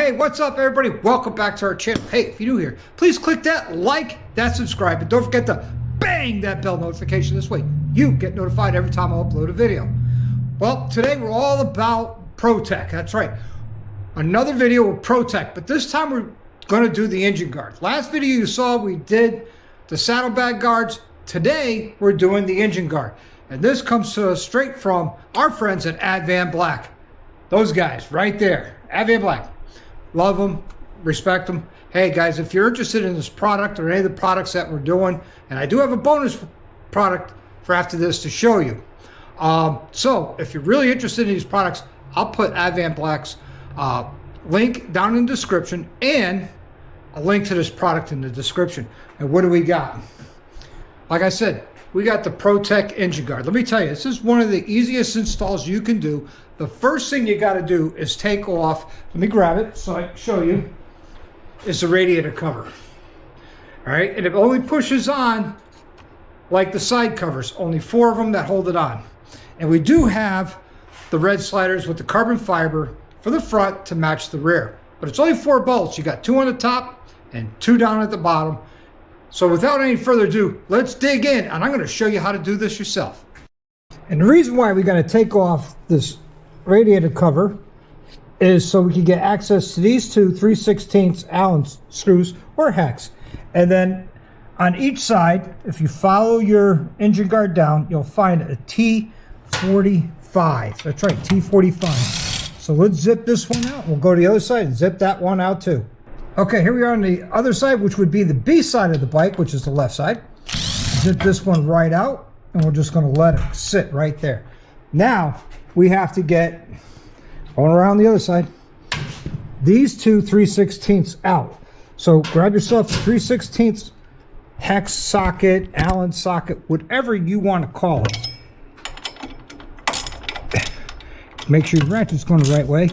Hey, what's up, everybody? Welcome back to our channel. Hey, if you're new here, please click that like, that subscribe, and don't forget to bang that bell notification. This way you get notified every time I upload a video. Well, today we're all about Protek. That's right, another video with Protek, but this time we're going to do the engine guard. Last video you saw, we did the saddlebag guards. Today we're doing the engine guard, and this comes to us straight from our friends at Advanblack. Those guys right there, Advanblack. Love them, respect them. Hey guys, if you're interested in this product or any of the products that we're doing, and I do have a bonus product for after this to show you. So if you're really interested in these products, I'll put Advanblack's link down in the description and a link to this product in the description. And what do we got? Like I said, we got the Protek engine guard. Let me tell you, this is one of the easiest installs you can do. The first thing you got to do is take off, let me grab it so I can show you, is the radiator cover. All right, and it only pushes on like the side covers, only 4 of them that hold it on. And we do have the red sliders with the carbon fiber for the front to match the rear. But it's only 4 bolts. You got 2 on the top and 2 down at the bottom. So without any further ado, let's dig in, and I'm going to show you how to do this yourself. And the reason why we got to take off this radiator cover is so we can get access to these two 3/16 Allen screws or hex. And then on each side, if you follow your engine guard down, you'll find a T45. That's right, T45. So let's zip this one out. We'll go to the other side and zip that one out too. Okay, here we are on the other side, which would be the B side of the bike, which is the left side. Zip this one right out, and we're just going to let it sit right there. Now, we have to get, going around the other side, these two 3/16 out. So grab yourself a 3/16 hex socket, Allen socket, whatever you want to call it. Make sure your ratchet's going the right way,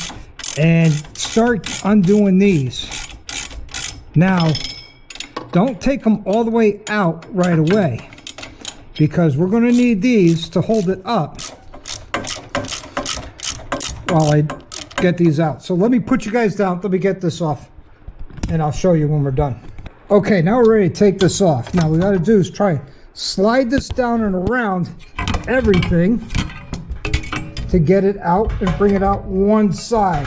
and start undoing these. Now, don't take them all the way out right away, because we're going to need these to hold it up while I get these out. So let me put you guys down. Let me get this off, and I'll show you when we're done. Okay, now we're ready to take this off. Now, what we got to do is try slide this down and around everything to get it out and bring it out one side,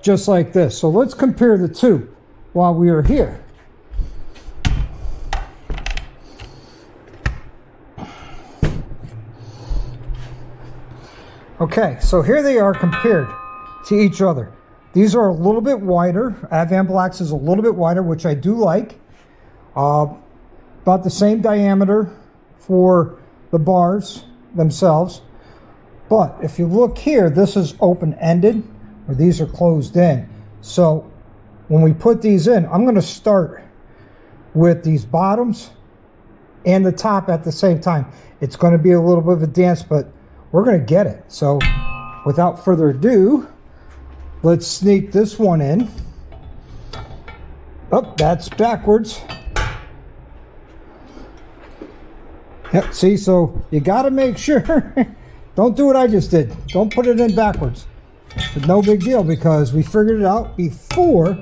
just like this. So let's compare the two while we are here. Okay, so here they are compared to each other. These are a little bit wider. Advanblack's is a little bit wider, which I do like. About the same diameter for the bars themselves. But if you look here, this is open-ended, or these are closed in. So when we put these in, I'm going to start with these bottoms and the top at the same time. It's going to be a little bit of a dance, but we're going to get it. So without further ado, let's sneak this one in. Oh, that's backwards. Yep, see, so you got to make sure. Don't do what I just did. Don't put it in backwards. But no big deal, because we figured it out before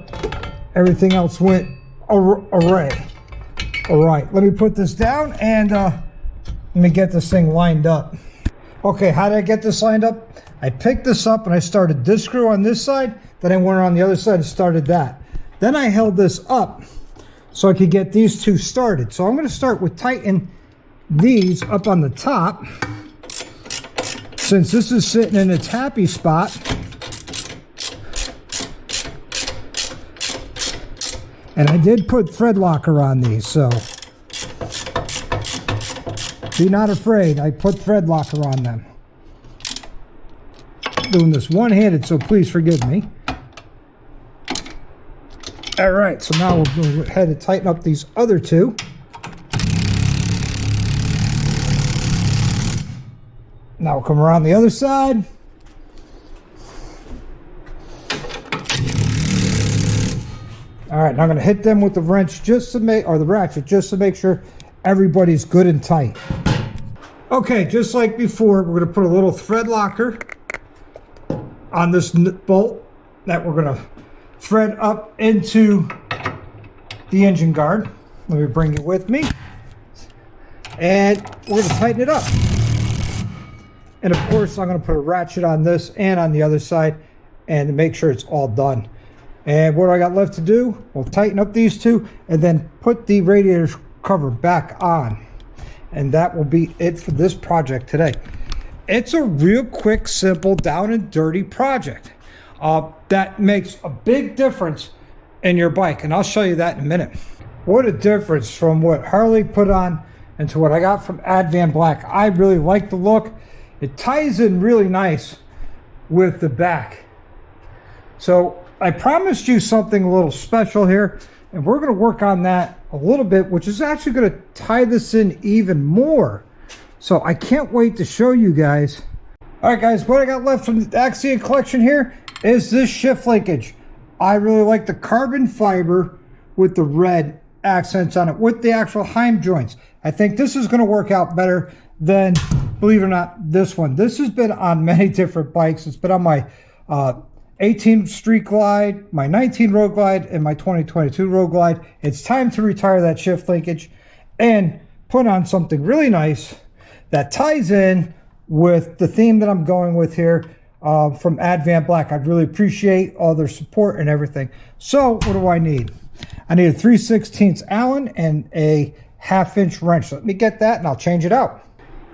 everything else went array. All right, let me put this down, and let me get this thing lined up. Okay, how did I get this lined up? I picked this up and I started this screw on this side, then I went around the other side and started that. Then I held this up so I could get these two started. So I'm going to start with tighten these up on the top. Since this is sitting in its happy spot, and I did put thread locker on these, so be not afraid. I put thread locker on them. Doing this one-handed, so please forgive me. All right, so now we'll go ahead and tighten up these other two. Now we'll come around the other side. All right, now I'm going to hit them with the wrench just to make, or the ratchet, just to make sure everybody's good and tight. Okay, just like before, we're going to put a little thread locker on this bolt that we're going to thread up into the engine guard. Let me bring it with me. And we're going to tighten it up. And of course, I'm going to put a ratchet on this and on the other side and to make sure it's all done. And what I got left to do, we'll tighten up these two and then put the radiator cover back on. And that will be it for this project today. It's a real quick, simple, down and dirty project that makes a big difference in your bike. And I'll show you that in a minute. What a difference from what Harley put on and to what I got from Advanblack. I really like the look. It ties in really nice with the back. So I promised you something a little special here, and we're going to work on that a little bit, which is actually going to tie this in even more. So I can't wait to show you guys. All right, guys, what I got left from the Axiom collection here is this shift linkage. I really like the carbon fiber with the red accents on it with the actual Heim joints. I think this is going to work out better than, believe it or not, this one. This has been on many different bikes. It's been on my 18 Street Glide, my 19 Road Glide, and my 2022 Road Glide. It's time to retire that shift linkage and put on something really nice that ties in with the theme that I'm going with here from Advanblack. I'd really appreciate all their support and everything. So what do I need? I need a 3/16 Allen and a 1/2-inch wrench. Let me get that and I'll change it out.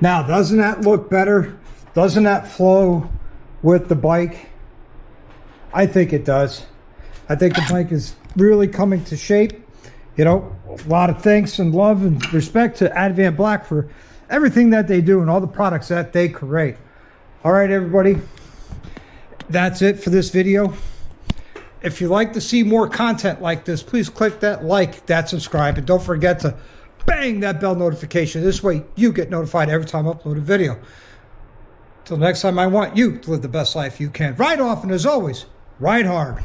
Now, doesn't that look better? Doesn't that flow with the bike? I think it does. I think the bike is really coming to shape. You know, a lot of thanks and love and respect to Advanblack for everything that they do and all the products that they create. All right, everybody. That's it for this video. If you'd like to see more content like this, please click that like, that subscribe, and don't forget to bang that bell notification. This way you get notified every time I upload a video. Till next time, I want you to live the best life you can. Ride often, as always, ride hard.